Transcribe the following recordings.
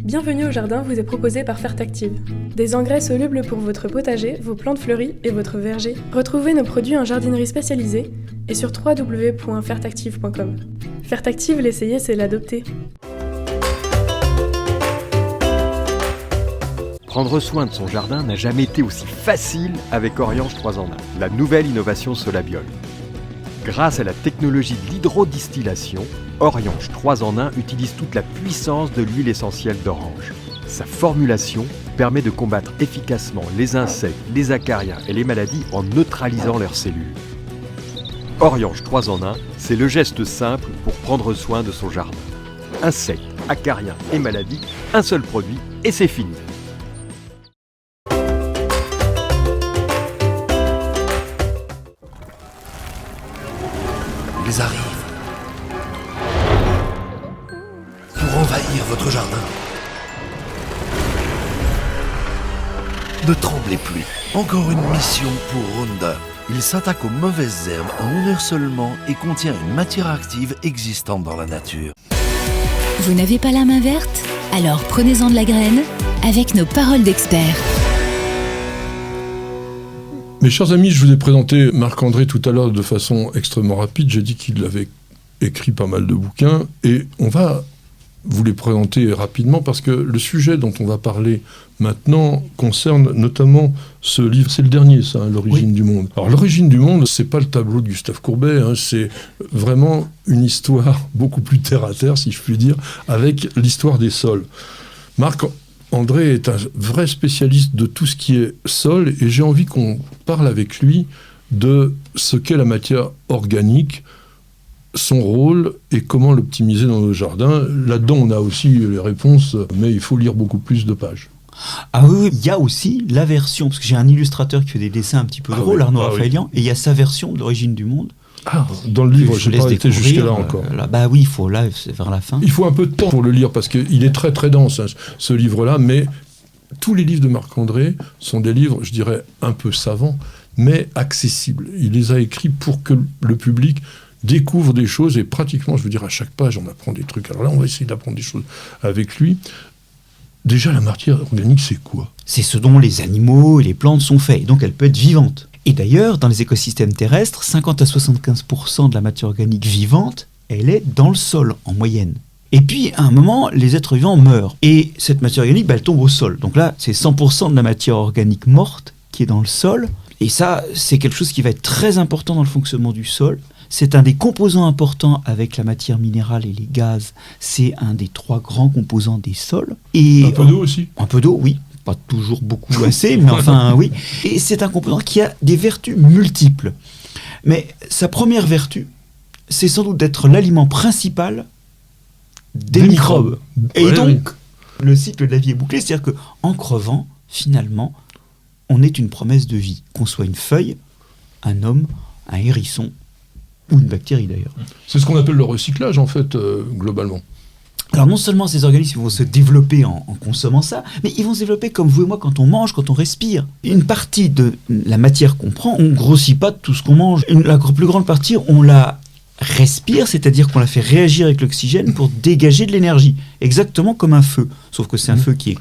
Bienvenue au jardin vous est proposé par Fertactive. Des engrais solubles pour votre potager, vos plantes fleuries et votre verger. Retrouvez nos produits en jardinerie spécialisée et sur www.fertactive.com. Fertactive, l'essayer, c'est l'adopter. Prendre soin de son jardin n'a jamais été aussi facile avec Oriange 3 en 1, la nouvelle innovation Solabiol. Grâce à la technologie de l'hydrodistillation, Oriange 3 en 1 utilise toute la puissance de l'huile essentielle d'orange. Sa formulation permet de combattre efficacement les insectes, les acariens et les maladies en neutralisant leurs cellules. Oriange 3 en 1, c'est le geste simple pour prendre soin de son jardin. Insectes, acariens et maladies, un seul produit et c'est fini. Ils arrivent pour envahir votre jardin. Ne tremblez plus. Encore une mission pour Roundup. Il s'attaque aux mauvaises herbes en 1 heure seulement et contient une matière active existante dans la nature. Vous n'avez pas la main verte? Alors prenez-en de la graine avec nos paroles d'experts. Mes chers amis, je vous ai présenté Marc-André tout à l'heure de façon extrêmement rapide. J'ai dit qu'il avait écrit pas mal de bouquins et on va vous les présenter rapidement parce que le sujet dont on va parler maintenant concerne notamment ce livre. C'est le dernier, ça, hein, L'origine du monde. Alors, L'origine du monde, c'est pas le tableau de Gustave Courbet, hein, c'est vraiment une histoire beaucoup plus terre à terre, si je puis dire, avec l'histoire des sols. Marc-André est un vrai spécialiste de tout ce qui est sol et j'ai envie qu'on parle avec lui de ce qu'est la matière organique, son rôle et comment l'optimiser dans nos jardins. Là-dedans, on a aussi les réponses, mais il faut lire beaucoup plus de pages. Ah oui, il y a aussi la version, parce que j'ai un illustrateur qui fait des dessins un petit peu drôles, Arnaud Raphaëlian, et il y a sa version de L'origine du monde. Ah, dans le livre, je n'ai pas été jusque-là encore. Oui, c'est vers la fin. Il faut un peu de temps pour le lire, parce qu'il est très très dense, hein, ce livre-là, mais tous les livres de Marc-André sont des livres, je dirais, un peu savants, mais accessibles. Il les a écrits pour que le public découvre des choses, et pratiquement, je veux dire, à chaque page, on apprend des trucs. Alors là, on va essayer d'apprendre des choses avec lui. Déjà, la matière organique, c'est quoi? C'est ce dont les animaux et les plantes sont faits, donc elle peut être vivante. Et d'ailleurs, dans les écosystèmes terrestres, 50 à 75% de la matière organique vivante, elle est dans le sol, en moyenne. Et puis, à un moment, les êtres vivants meurent. Et cette matière organique, elle tombe au sol. Donc là, c'est 100% de la matière organique morte qui est dans le sol. Et ça, c'est quelque chose qui va être très important dans le fonctionnement du sol. C'est un des composants importants avec la matière minérale et les gaz. C'est un des 3 grands composants des sols. Et un peu d'eau aussi. Un peu d'eau, oui. Pas toujours beaucoup assez, mais enfin, oui. Et c'est un composant qui a des vertus multiples. Mais sa première vertu, c'est sans doute d'être l'aliment principal des microbes. Et donc, le cycle de la vie est bouclé. C'est-à-dire qu'en crevant, finalement, on est une promesse de vie. Qu'on soit une feuille, un homme, un hérisson, ou une bactérie d'ailleurs. C'est ce qu'on appelle le recyclage en fait, globalement. Alors non seulement ces organismes vont se développer en consommant ça, mais ils vont se développer comme vous et moi quand on mange, quand on respire. Une partie de la matière qu'on prend, on ne grossit pas de tout ce qu'on mange. La plus grande partie, on la respire, c'est-à-dire qu'on la fait réagir avec l'oxygène pour dégager de l'énergie, exactement comme un feu. Sauf que c'est un feu qui est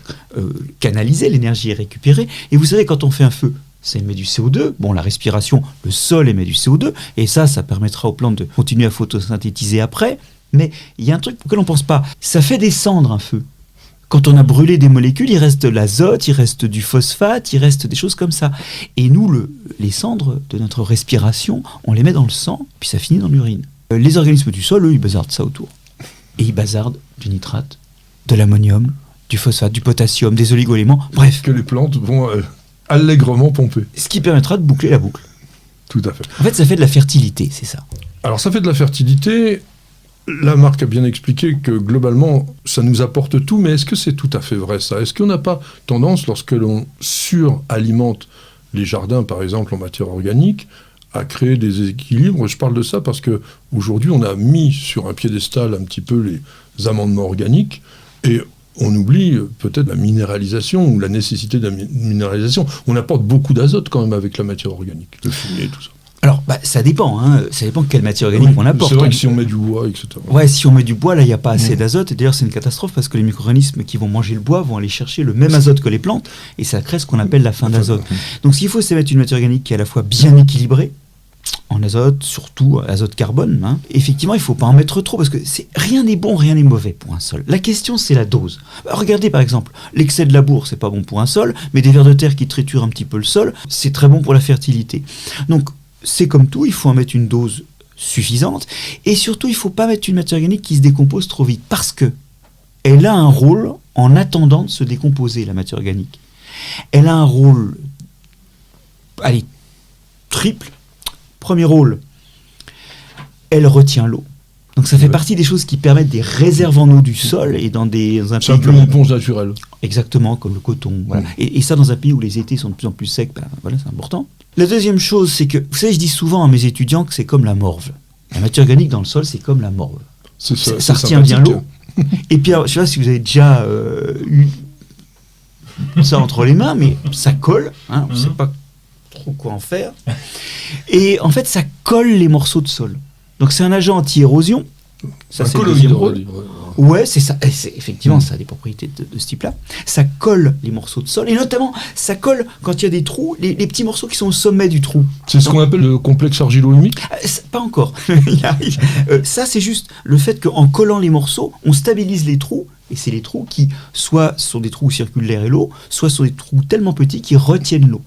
canalisé, l'énergie est récupérée. Et vous savez, quand on fait un feu, ça émet du CO2. Bon, la respiration, le sol émet du CO2. Et ça permettra aux plantes de continuer à photosynthétiser après. Mais il y a un truc auquel on ne pense pas. Ça fait descendre un feu. Quand on a brûlé des molécules, il reste de l'azote, il reste du phosphate, il reste des choses comme ça. Et nous, les cendres de notre respiration, on les met dans le sang, puis ça finit dans l'urine. Les organismes du sol, eux, ils bazardent ça autour. Et ils bazardent du nitrate, de l'ammonium, du phosphate, du potassium, des oligo-éléments, bref. Que les plantes vont allègrement pomper. Ce qui permettra de boucler la boucle. Tout à fait. En fait, ça fait de la fertilité, c'est ça. Alors, ça fait de la fertilité. Là, Marc a bien expliqué que globalement, ça nous apporte tout, mais est-ce que c'est tout à fait vrai, ça? Est-ce qu'on n'a pas tendance, lorsque l'on suralimente les jardins, par exemple, en matière organique, à créer des déséquilibres? Je parle de ça parce qu'aujourd'hui, on a mis sur un piédestal un petit peu les amendements organiques, et on oublie peut-être la minéralisation ou la nécessité de la minéralisation. On apporte beaucoup d'azote quand même avec la matière organique, le fumier et tout ça. Alors, ça dépend. Ça dépend quelle matière organique on apporte. C'est vrai que si on met du bois, etc. Ouais, si on met du bois, là, il n'y a pas assez d'azote. Et d'ailleurs, c'est une catastrophe parce que les micro-organismes qui vont manger le bois vont aller chercher le même azote que les plantes. Et ça crée ce qu'on appelle la fin d'azote. Donc, ce qu'il faut, c'est mettre une matière organique qui est à la fois bien équilibrée, en azote, surtout azote carbone. Effectivement, il ne faut pas en mettre trop parce que rien n'est bon, rien n'est mauvais pour un sol. La question, c'est la dose. Regardez par exemple, l'excès de labour, c'est pas bon pour un sol, mais des vers de terre qui triturent un petit peu le sol, c'est très bon pour la fertilité. Donc, c'est comme tout, il faut en mettre une dose suffisante et surtout, il ne faut pas mettre une matière organique qui se décompose trop vite parce que elle a un rôle en attendant de se décomposer, la matière organique. Elle a un rôle, triple. Premier rôle, elle retient l'eau. Donc ça fait partie des choses qui permettent des réserves en eau du sol et dans un pays comme une éponge naturelle. Exactement, comme le coton. Voilà. Et ça dans un pays où les étés sont de plus en plus secs, c'est important. La deuxième chose, c'est que, vous savez, je dis souvent à mes étudiants que c'est comme la morve. La matière organique dans le sol, c'est comme la morve. Ça retient bien l'eau. Et puis, alors, je ne sais pas si vous avez déjà eu ça entre les mains, mais ça colle. On ne sait pas trop quoi en faire. Et en fait, ça colle les morceaux de sol. Donc, c'est un agent anti-érosion. Ça, c'est le deuxième rôle. Ouais, c'est ça. Effectivement, ça a des propriétés de ce type-là. Ça colle les morceaux de sol. Et notamment, ça colle quand il y a des trous, les petits morceaux qui sont au sommet du trou. C'est ce qu'on appelle le complexe argilo-humique ? Pas encore. Ça, c'est juste le fait qu'en collant les morceaux, on stabilise les trous. Et c'est les trous qui, soit sont des trous où circule l'air et l'eau, soit sont des trous tellement petits qui retiennent l'eau.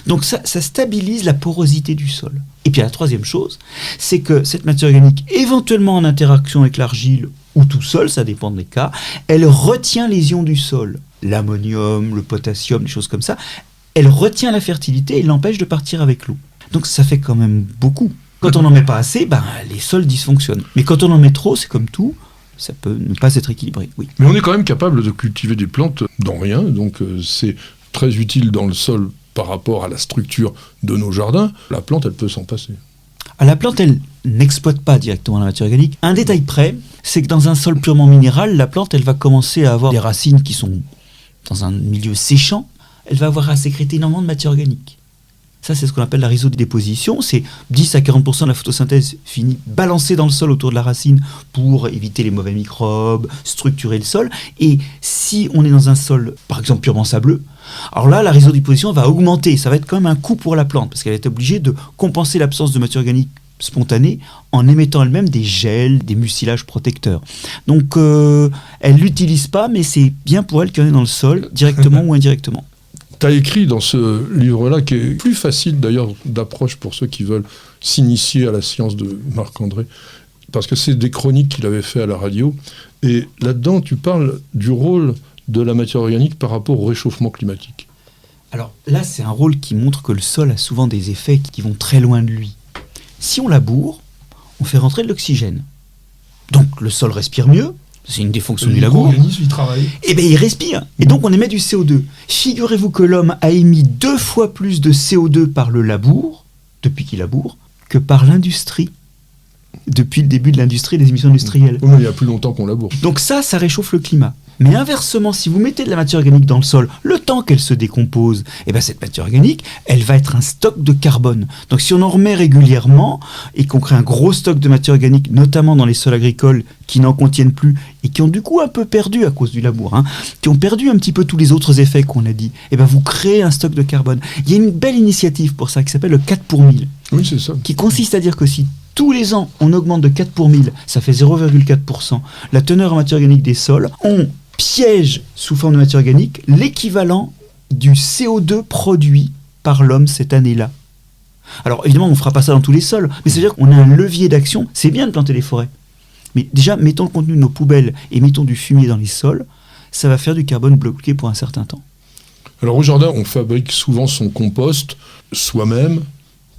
Donc ça stabilise la porosité du sol. Et puis la troisième chose, c'est que cette matière organique, éventuellement en interaction avec l'argile ou tout seul, ça dépend des cas, elle retient les ions du sol, l'ammonium, le potassium, des choses comme ça. Elle retient la fertilité et l'empêche de partir avec l'eau. Donc ça fait quand même beaucoup. Quand on n'en met pas assez, les sols dysfonctionnent. Mais quand on en met trop, c'est comme tout, ça peut ne pas être équilibré. Oui. Mais on est quand même capable de cultiver des plantes dans rien, donc c'est très utile dans le sol par rapport à la structure de nos jardins. La plante, elle peut s'en passer. La plante, elle n'exploite pas directement la matière organique. Un détail près, c'est que dans un sol purement minéral, la plante, elle va commencer à avoir des racines qui sont dans un milieu séchant. Elle va avoir à sécréter énormément de matière organique. Ça, c'est ce qu'on appelle la rhizodéposition. C'est 10 à 40% de la photosynthèse finit balancée dans le sol autour de la racine pour éviter les mauvais microbes, structurer le sol. Et si on est dans un sol, par exemple, purement sableux, alors là, la rhizodéposition va augmenter. Ça va être quand même un coût pour la plante parce qu'elle est obligée de compenser l'absence de matière organique spontanée en émettant elle-même des gels, des mucilages protecteurs. Donc, elle ne l'utilise pas, mais c'est bien pour elle qu'il y en ait dans le sol, directement ou indirectement. Tu as écrit dans ce livre-là, qui est plus facile d'ailleurs d'approche pour ceux qui veulent s'initier à la science de Marc-André, parce que c'est des chroniques qu'il avait fait à la radio. Et là-dedans, tu parles du rôle de la matière organique par rapport au réchauffement climatique. Alors là, c'est un rôle qui montre que le sol a souvent des effets qui vont très loin de lui. Si on laboure, on fait rentrer de l'oxygène. Donc le sol respire mieux. C'est une des fonctions du labour. Il travaille. Eh bien, il respire. Et donc, on émet du CO2. Figurez-vous que l'homme a émis 2 fois plus de CO2 par le labour, depuis qu'il laboure, que par l'industrie. Depuis le début de l'industrie, des émissions industrielles. Oui, mais il y a plus longtemps qu'on laboure. Donc ça réchauffe le climat. Mais inversement, si vous mettez de la matière organique dans le sol, le temps qu'elle se décompose, eh ben cette matière organique, elle va être un stock de carbone. Donc si on en remet régulièrement et qu'on crée un gros stock de matière organique, notamment dans les sols agricoles qui n'en contiennent plus et qui ont du coup un peu perdu à cause du labour, qui ont perdu un petit peu tous les autres effets qu'on a dit, eh ben vous créez un stock de carbone. Il y a une belle initiative pour ça qui s'appelle le 4 pour 1000. Oui, c'est ça. Qui consiste à dire que si tous les ans on augmente de 4 pour 1000, ça fait 0,4%, la teneur en matière organique des sols, on piège sous forme de matière organique l'équivalent du CO2 produit par l'homme cette année-là. Alors évidemment, on ne fera pas ça dans tous les sols, mais ça veut dire qu'on a un levier d'action. C'est bien de planter les forêts, mais déjà, mettons le contenu de nos poubelles et mettons du fumier dans les sols, ça va faire du carbone bloqué pour un certain temps. Alors au jardin, on fabrique souvent son compost soi-même.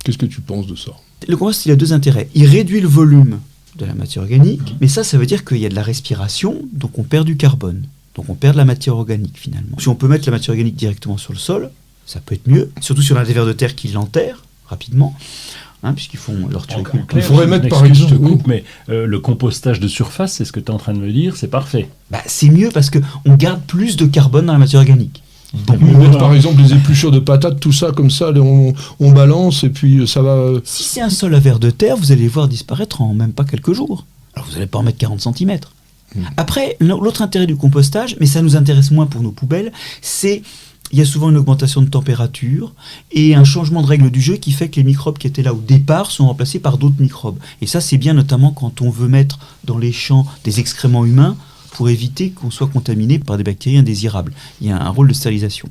Qu'est-ce que tu penses de ça ? Le compost, il a 2 intérêts. Il réduit le volume de la matière organique, mais ça veut dire qu'il y a de la respiration, donc on perd du carbone, donc on perd de la matière organique finalement. Si on peut mettre la matière organique directement sur le sol, ça peut être mieux, surtout si on a des vers de terre qui l'enterrent rapidement, puisqu'ils font leur turicule. Il faudrait mettre par exemple... Je te coupe, mais le compostage de surface, c'est ce que tu es en train de me dire, c'est parfait. C'est mieux parce qu'on garde plus de carbone dans la matière organique. bon. Mettre par exemple des épluchures de patates, tout ça comme ça, on balance et puis ça va. Si c'est un sol à vers de terre, vous allez les voir disparaître en même pas quelques jours. Alors vous n'allez pas en mettre 40 cm. Après, l'autre intérêt du compostage, mais ça nous intéresse moins pour nos poubelles, c'est il y a souvent une augmentation de température et un changement de règle du jeu qui fait que les microbes qui étaient là au départ sont remplacés par d'autres microbes. Et ça, c'est bien notamment quand on veut mettre dans les champs des excréments humains pour éviter qu'on soit contaminé par des bactéries indésirables. Il y a un rôle de stérilisation.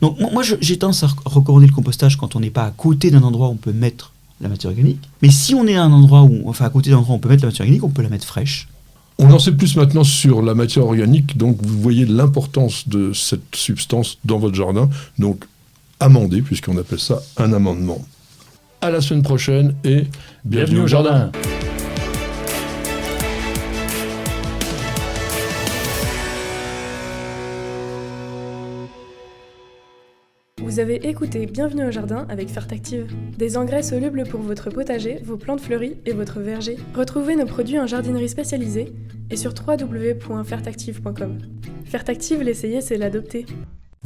Donc moi, j'ai tendance à recommander le compostage quand on n'est pas à côté d'un endroit où on peut mettre la matière organique. Mais si on est à un endroit à côté d'un endroit où on peut mettre la matière organique, on peut la mettre fraîche. On en sait plus maintenant sur la matière organique, donc vous voyez l'importance de cette substance dans votre jardin, donc amender, puisqu'on appelle ça un amendement. À la semaine prochaine et Bienvenue au jardin. Vous avez écouté Bienvenue au jardin avec Fertactive. Des engrais solubles pour votre potager, vos plantes fleuries et votre verger. Retrouvez nos produits en jardinerie spécialisée et sur www.fertactive.com. Fertactive, l'essayer, c'est l'adopter.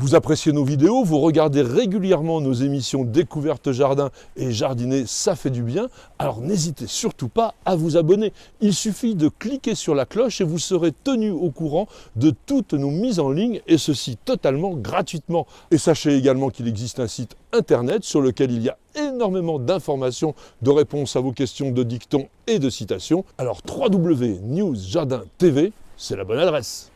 Vous appréciez nos vidéos, vous regardez régulièrement nos émissions Découverte Jardin et Jardiner, ça fait du bien. Alors n'hésitez surtout pas à vous abonner. Il suffit de cliquer sur la cloche et vous serez tenu au courant de toutes nos mises en ligne et ceci totalement gratuitement. Et sachez également qu'il existe un site internet sur lequel il y a énormément d'informations, de réponses à vos questions de dictons et de citations. Alors www.newsjardin.tv, c'est la bonne adresse.